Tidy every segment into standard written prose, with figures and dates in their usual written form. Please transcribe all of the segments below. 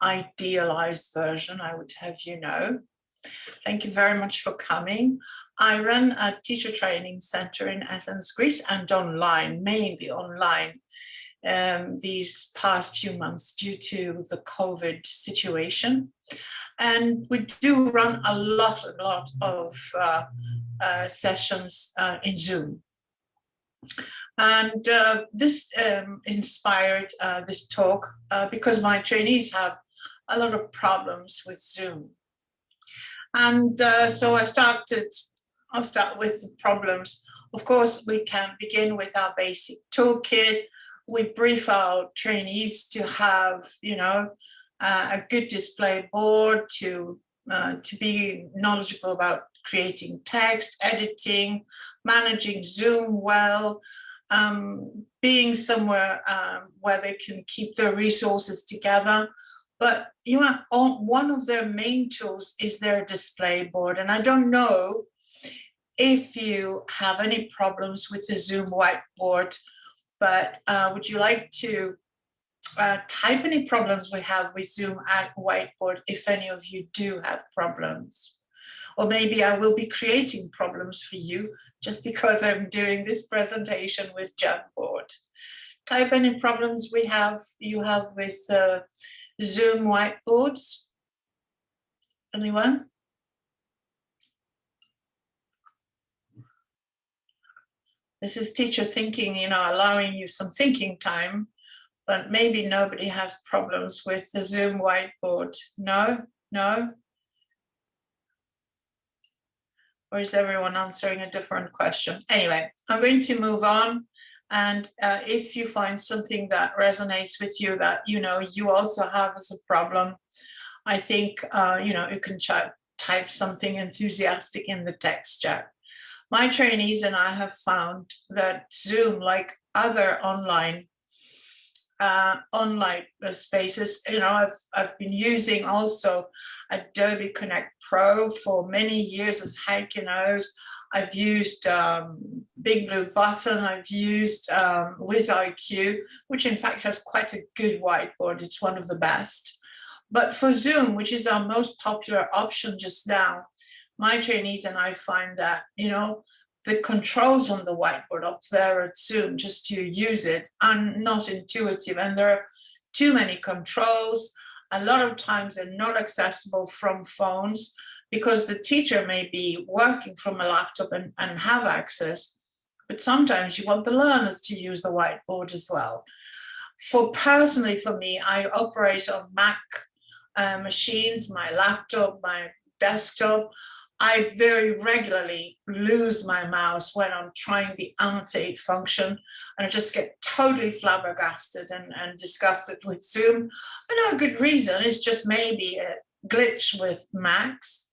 idealized version, I would have you know. Thank you very much for coming. I run a teacher training center in Athens, Greece, and online, mainly online, these past few months due to the COVID situation. And we do run a lot of sessions in Zoom. And this inspired this talk because my trainees have a lot of problems with Zoom. And so I'll start with the problems. Of course, we can begin with our basic toolkit. We brief our trainees to have, a good display board, to be knowledgeable about creating text, editing, managing Zoom well, being somewhere where they can keep their resources together. But one of their main tools is their display board. And I don't know if you have any problems with the Zoom whiteboard, but would you like to type any problems we have with Zoom at whiteboard if any of you do have problems? Or maybe I will be creating problems for you just because I'm doing this presentation with Jamboard. Type any problems you have with Zoom whiteboards. Anyone? This is teacher thinking, allowing you some thinking time, but maybe nobody has problems with the Zoom whiteboard. No? Or is everyone answering a different question? Anyway, I'm going to move on. And if you find something that resonates with you that, you also have as a problem, I think, you can type something enthusiastic in the text chat. My trainees and I have found that Zoom, like other online spaces, I've been using also Adobe Connect Pro for many years, as Heike knows. I've used Big Blue Button, I've used WizIQ, which in fact has quite a good whiteboard. It's one of the best. But for Zoom, which is our most popular option just now, my trainees and I find that, the controls on the whiteboard up there at Zoom, just to use it, are not intuitive. And there are too many controls. A lot of times they're not accessible from phones because the teacher may be working from a laptop and have access. But sometimes you want the learners to use the whiteboard as well. Personally, for me, I operate on Mac machines, my laptop, my desktop. I very regularly lose my mouse when I'm trying the annotate function, and I just get totally flabbergasted and disgusted with Zoom for no good reason. It's just maybe a glitch with Macs.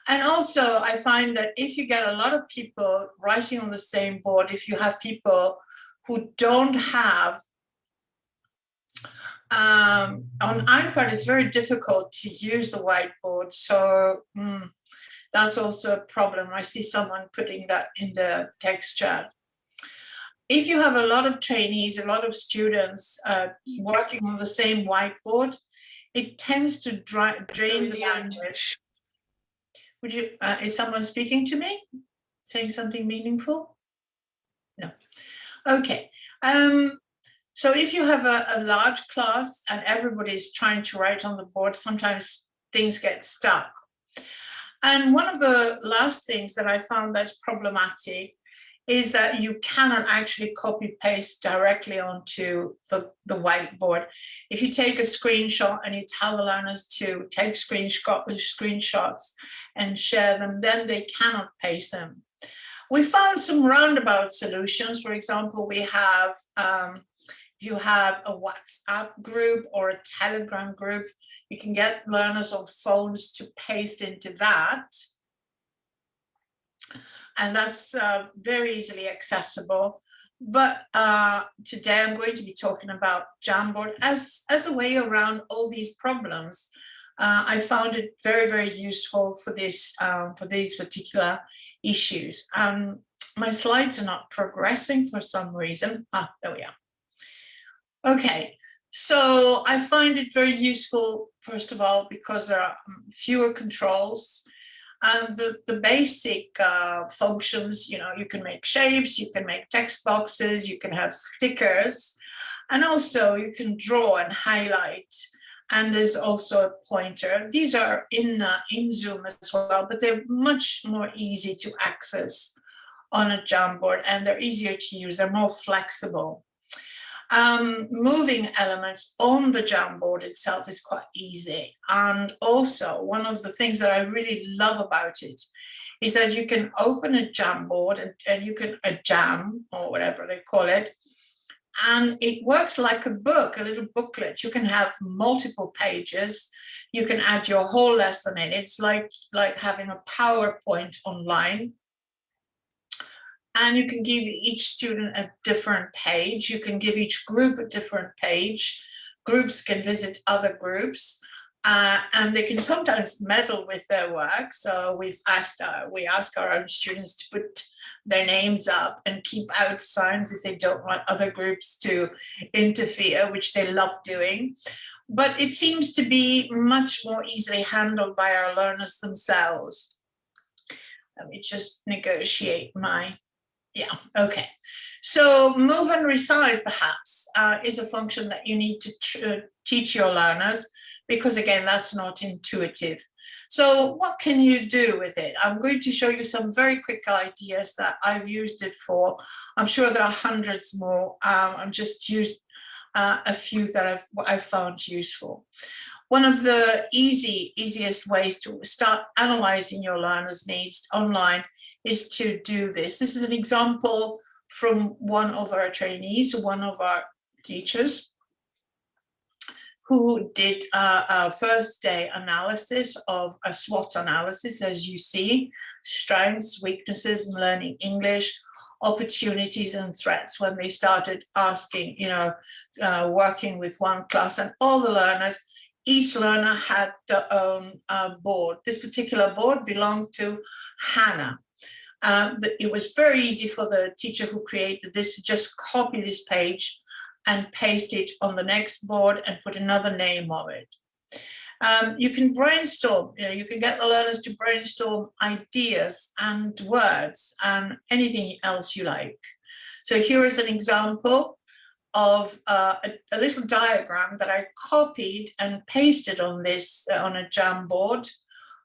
And also I find that if you get a lot of people writing on the same board, if you have people who don't have on iPad, it's very difficult to use the whiteboard. So that's also a problem. I see someone putting that in the text chat. If you have a lot of trainees, a lot of students working on the same whiteboard, it tends to drain the language. Would you? Is someone speaking to me? Saying something meaningful? No. Okay. So if you have a large class and everybody's trying to write on the board, sometimes things get stuck. And one of the last things that I found that's problematic is that you cannot actually copy paste directly onto the whiteboard. If you take a screenshot and you tell the learners to take screenshots and share them, then they cannot paste them. We found some roundabout solutions. For example, we have you have a WhatsApp group or a Telegram group, you can get learners on phones to paste into that. And that's very easily accessible. But today I'm going to be talking about Jamboard as a way around all these problems. I found it very, very useful for these particular issues. My slides are not progressing for some reason. There we are. Okay, So I find it very useful, first of all, because there are fewer controls. The basic functions, you can make shapes, you can make text boxes, you can have stickers, and also you can draw and highlight. And there's also a pointer. These are in Zoom as well, but they're much more easy to access on a Jamboard, and they're easier to use. They're more flexible. Moving elements on the Jamboard itself is quite easy. And also, one of the things that I really love about it is that you can open a Jamboard and you can, a jam or whatever they call it, and it works like a book, a little booklet. You can have multiple pages. You can add your whole lesson in. It's like having a PowerPoint online. And you can give each student a different page. You can give each group a different page. Groups can visit other groups, and they can sometimes meddle with their work. So we ask our own students to put their names up and keep out signs if they don't want other groups to interfere, which they love doing. But it seems to be much more easily handled by our learners themselves. Let me just negotiate my... Yeah, okay. So move and resize perhaps is a function that you need to teach your learners, because again, that's not intuitive. So what can you do with it? I'm going to show you some very quick ideas that I've used it for. I'm sure there are hundreds more. I've just used a few that I've found useful. One of the easiest ways to start analyzing your learners' needs online is to do this. This is an example from one of our trainees, one of our teachers, who did a first day analysis of a SWOT analysis, as you see, strengths, weaknesses in learning English, opportunities and threats, when they started asking, working with one class, and all the learners, each learner had their own board. This particular board belonged to Hannah. It was very easy for the teacher who created this to just copy this page and paste it on the next board and put another name of it. You can brainstorm, you can get the learners to brainstorm ideas and words and anything else you like. So here is an example of a little diagram that I copied and pasted on this on a Jamboard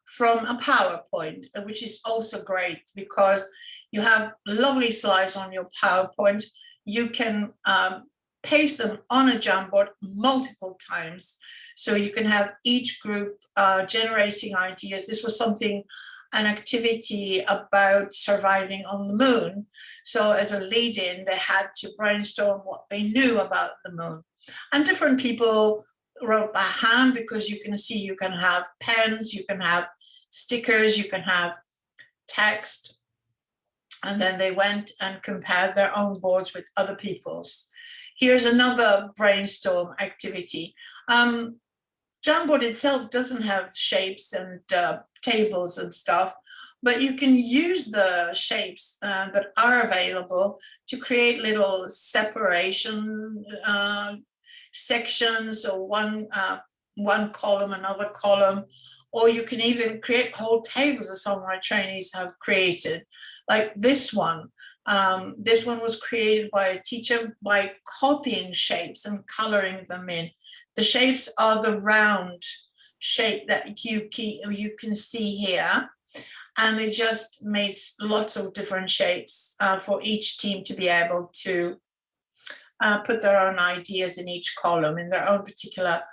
from a PowerPoint, which is also great because you have lovely slides on your PowerPoint. You can paste them on a Jamboard multiple times, so you can have each group generating ideas. This was an activity about surviving on the moon. So as a lead-in, they had to brainstorm what they knew about the moon. And different people wrote by hand, because you can see you can have pens, you can have stickers, you can have text. And then they went and compared their own boards with other people's. Here's another brainstorm activity. Jamboard itself doesn't have shapes and tables and stuff, but you can use the shapes that are available to create little separation sections, or one column, another column, or you can even create whole tables, as some of my trainees have created, like this one. This one was created by a teacher by copying shapes and coloring them in. The shapes are the round shape that you can see here, and they just made lots of different shapes for each team to be able to put their own ideas in each column, in their own particular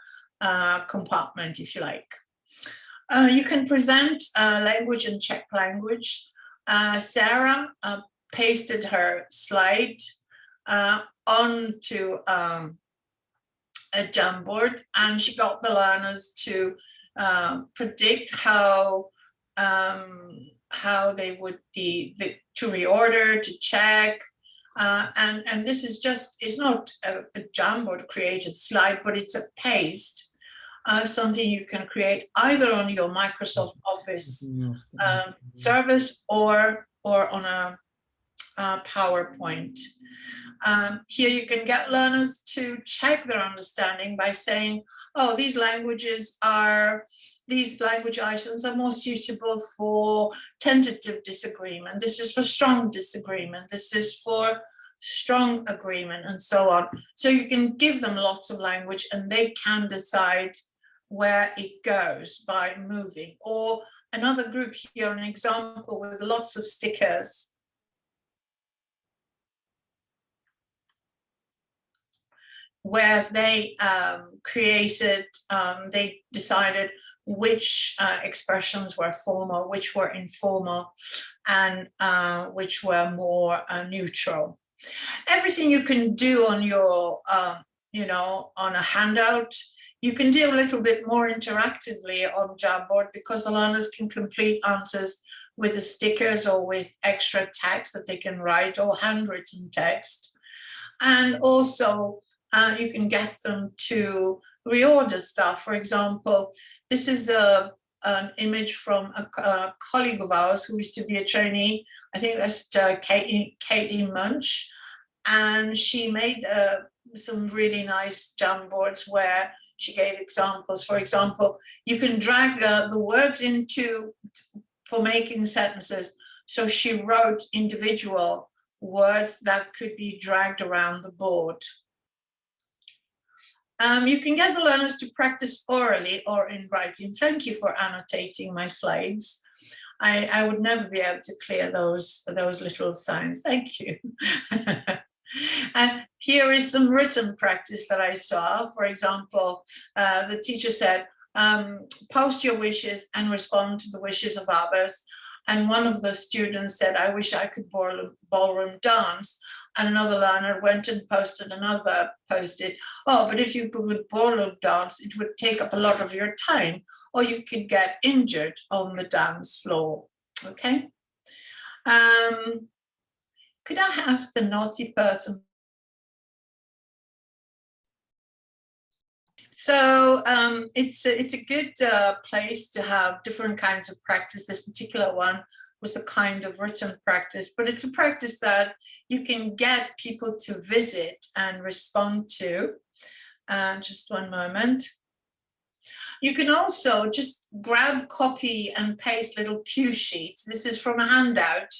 compartment, if you like. You can present language and check language. Sarah pasted her slide onto a Jamboard, and she got the learners to predict how they would be to reorder, to check, and this is it's not a Jamboard created slide, but it's a paste. Something you can create either on your Microsoft Office service or on a PowerPoint. Here you can get learners to check their understanding by saying, oh, these language items are more suitable for tentative disagreement. This is for strong disagreement. This is for strong agreement, and so on. So you can give them lots of language and they can decide where it goes by moving. Or another group here, an example with lots of stickers. Where they they decided which expressions were formal, which were informal, and which were more neutral. Everything you can do on your, on a handout, you can do a little bit more interactively on Jamboard, because the learners can complete answers with the stickers or with extra text that they can write, or handwritten text. And also, you can get them to reorder stuff. For example, this is an image from a colleague of ours who used to be a trainee. I think that's Katie Munch. And she made some really nice Jamboards where she gave examples. For example, you can drag the words for making sentences. So she wrote individual words that could be dragged around the board. You can get the learners to practice orally or in writing. Thank you for annotating my slides. I would never be able to clear those little signs. Thank you. And here is some written practice that I saw. For example, the teacher said, post your wishes and respond to the wishes of others. And one of the students said, I wish I could ballroom dance. And another learner went and posted another post-it. Oh, but if you could ballroom dance, it would take up a lot of your time, or you could get injured on the dance floor. Okay. Could I ask the naughty person? So it's a good place to have different kinds of practice. This particular one was the kind of written practice, but it's a practice that you can get people to visit and respond to. Just one moment. You can also just grab, copy and paste little cue sheets. This is from a handout,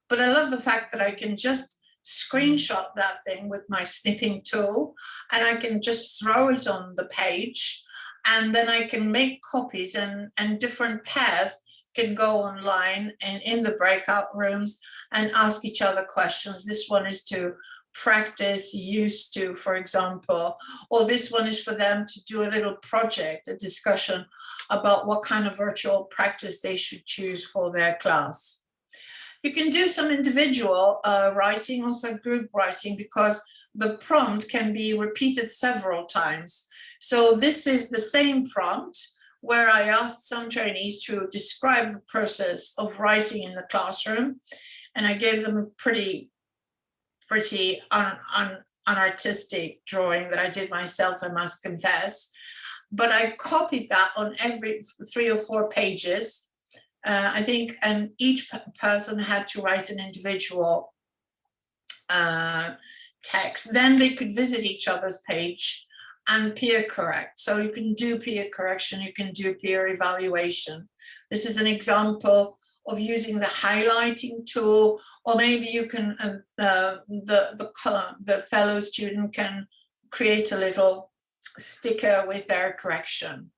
but I love the fact that I can just screenshot that thing with my snipping tool, and I can just throw it on the page, and then I can make copies, and different pairs can go online and in the breakout rooms and ask each other questions. This one is to practice used to, for example, or this one is for them to do a little project, a discussion about what kind of virtual practice they should choose for their class. You can do some individual writing, also group writing, because the prompt can be repeated several times. So this is the same prompt where I asked some trainees to describe the process of writing in the classroom. And I gave them a pretty unartistic drawing that I did myself, I must confess. But I copied that on every 3 or 4 pages. I think, and each person had to write an individual text. Then they could visit each other's page and peer correct. So you can do peer correction, you can do peer evaluation. This is an example of using the highlighting tool, or maybe you can, the fellow student can create a little sticker with their correction.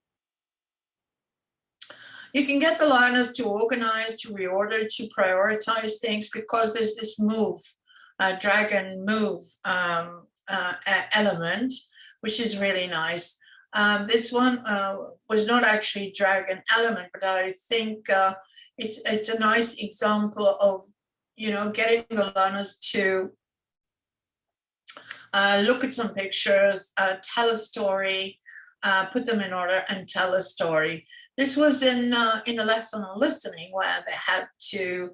You can get the learners to organize, to reorder, to prioritize things, because there's this move, drag and move element, which is really nice. This one was not actually drag and element, but I think it's a nice example of, getting the learners to look at some pictures, tell a story, put them in order and tell a story. This was in a lesson on listening, where they had to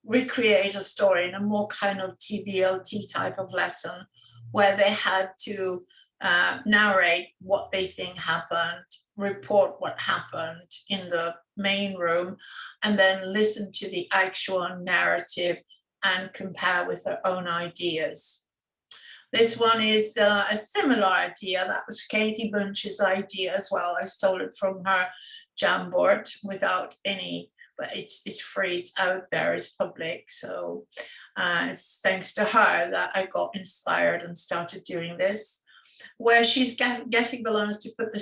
recreate a story in a more kind of TBLT type of lesson, where they had to narrate what they think happened, report what happened in the main room, and then listen to the actual narrative and compare with their own ideas. This one is a similar idea. That was Katie Bunch's idea as well. I stole it from her Jamboard without any, but it's free, it's out there, it's public. So it's thanks to her that I got inspired and started doing this, where she's getting the learners to put the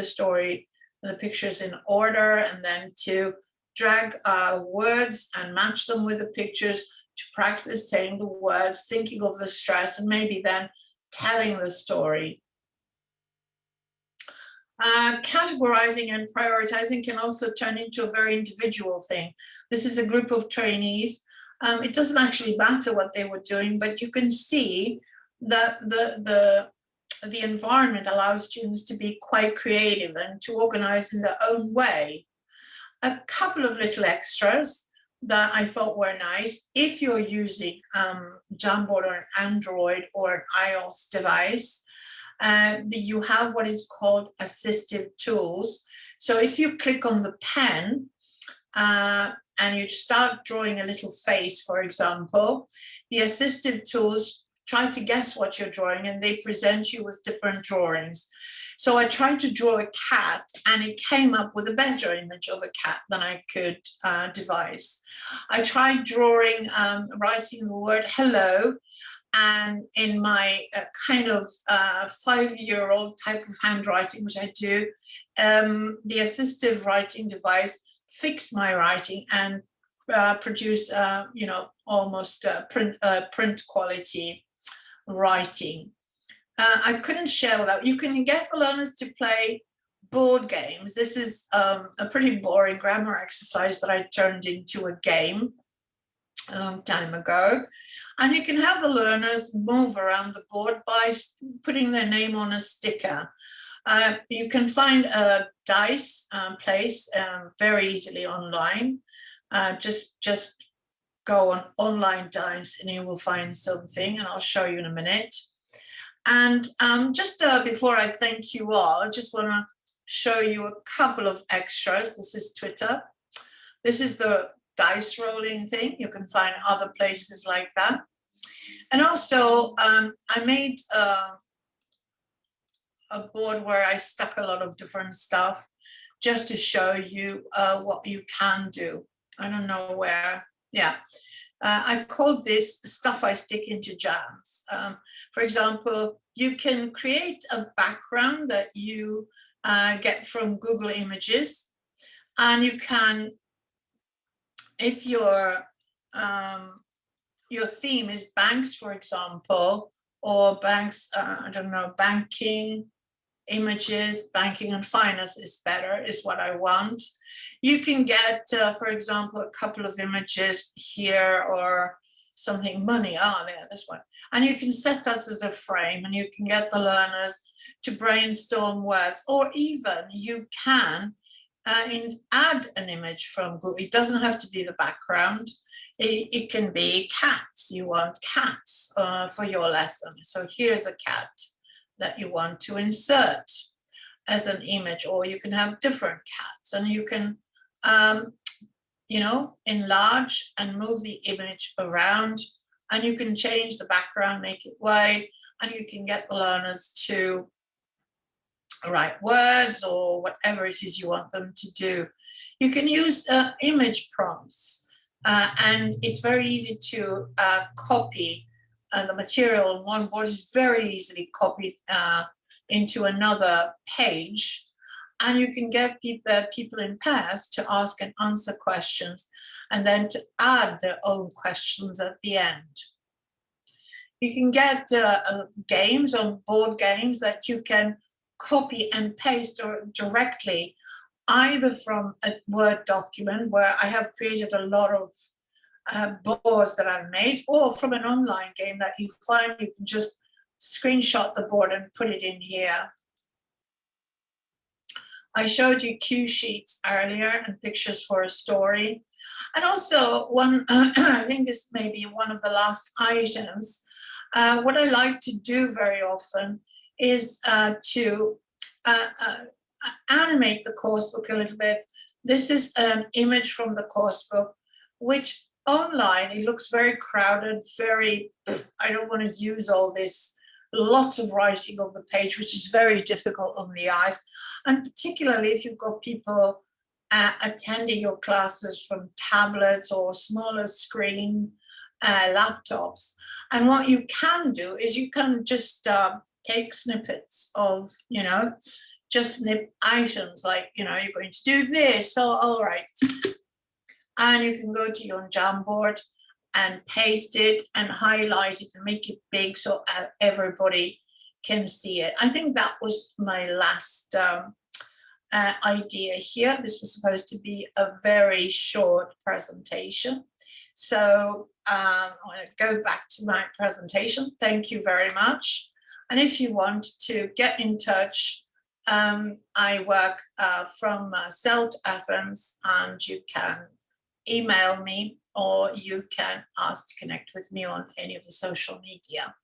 story, the pictures in order, and then to drag words and match them with the pictures, to practice saying the words, thinking of the stress, and maybe then telling the story. Categorizing and prioritizing can also turn into a very individual thing. This is a group of trainees. It doesn't actually matter what they were doing, but you can see that the environment allows students to be quite creative and to organize in their own way. A couple of little extras that I thought were nice. If you're using Jamboard or an Android or an iOS device, you have what is called assistive tools. So if you click on the pen and you start drawing a little face, for example, the assistive tools try to guess what you're drawing and they present you with different drawings. So I tried to draw a cat and it came up with a better image of a cat than I could devise. I tried drawing, writing the word hello, and in my kind of 5-year-old type of handwriting, which I do, the assistive writing device fixed my writing and produced, almost print quality writing. I couldn't share without. You can get the learners to play board games. This is a pretty boring grammar exercise that I turned into a game a long time ago. And you can have the learners move around the board by putting their name on a sticker. You can find a dice place very easily online. Just go on online dice and you will find something, and I'll show you in a minute. And just before I thank you all, I just want to show you a couple of extras. This is Twitter. This is the dice rolling thing. You can find other places like that. And also, I made a board where I stuck a lot of different stuff just to show you what you can do. I don't know where. Yeah. I called this stuff I stick into jams. For example, you can create a background that you get from Google Images, and you can, if your theme is banks, for example, or banks, I don't know, banking, images, banking and finance is better, is what I want. You can get, for example, a couple of images here or something, money, there, this one. And you can set that as a frame and you can get the learners to brainstorm words, or even you can add an image from Google. It doesn't have to be the background. It can be cats. You want cats for your lesson. So here's a cat that you want to insert as an image, or you can have different cats, and you can enlarge and move the image around, and you can change the background, make it wide, and you can get the learners to write words or whatever it is you want them to do. You can use image prompts, and it's very easy to copy the material on one board is very easily copied into another page. And you can get people in pairs to ask and answer questions, and then to add their own questions at the end. You can get games on board games that you can copy and paste or directly, either from a Word document where I have created a lot of boards that I've made, or from an online game that you find you can just screenshot the board and put it in here. I showed you cue sheets earlier and pictures for a story. And also one, I think this may be one of the last items. What I like to do very often is to animate the course book a little bit. This is an image from the course book, which online, it looks very crowded, very, I don't want to use all this, lots of writing on the page, which is very difficult on the eyes. And particularly if you've got people attending your classes from tablets or smaller screen laptops. And what you can do is you can just take snippets of, just snip items like, you're going to do this. So, all right. And you can go to your Jamboard and paste it and highlight it and make it big so everybody can see it. I think that was my last idea here. This was supposed to be a very short presentation. So I'm going to go back to my presentation. Thank you very much. And if you want to get in touch, I work from Celt Athens, and you can email me or you can ask to connect with me on any of the social media.